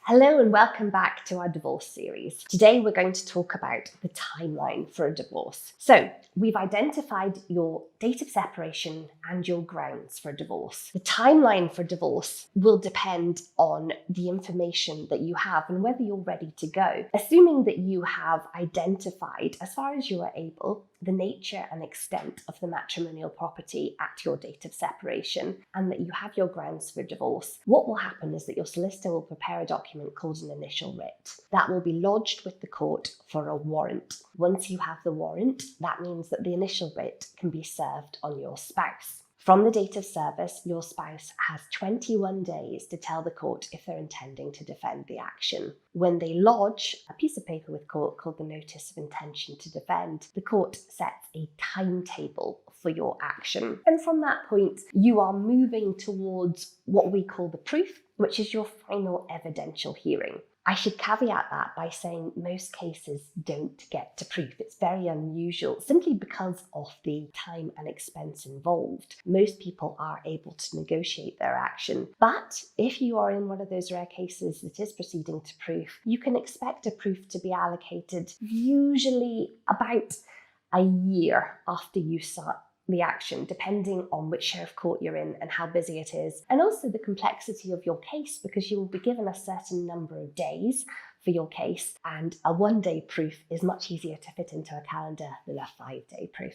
Hello and welcome back to our divorce series. Today we're going to talk about the timeline for a divorce. So we've identified your date of separation and your grounds for divorce. The timeline for divorce will depend on the information that you have and whether you're ready to go. Assuming that you have identified, as far as you are able, the nature and extent of the matrimonial property at your date of separation and that you have your grounds for divorce, what will happen is that your solicitor will prepare a document called an initial writ. That will be lodged with the court for a warrant. Once you have the warrant, that means that the initial writ can be served on your spouse. From the date of service, your spouse has 21 days to tell the court if they're intending to defend the action. When they lodge a piece of paper with court called the Notice of Intention to Defend, the court sets a timetable for your action. And from that point, you are moving towards what we call the proof, which is your final evidential hearing. I should caveat that by saying most cases don't get to proof. It's very unusual simply because of the time and expense involved. Most people are able to negotiate their action. But if you are in one of those rare cases that is proceeding to proof, you can expect a proof to be allocated usually about a year after you start the action, depending on which sheriff court you're in and how busy it is, and also the complexity of your case, because you will be given a certain number of days for your case, and a one-day proof is much easier to fit into a calendar than a 5-day proof.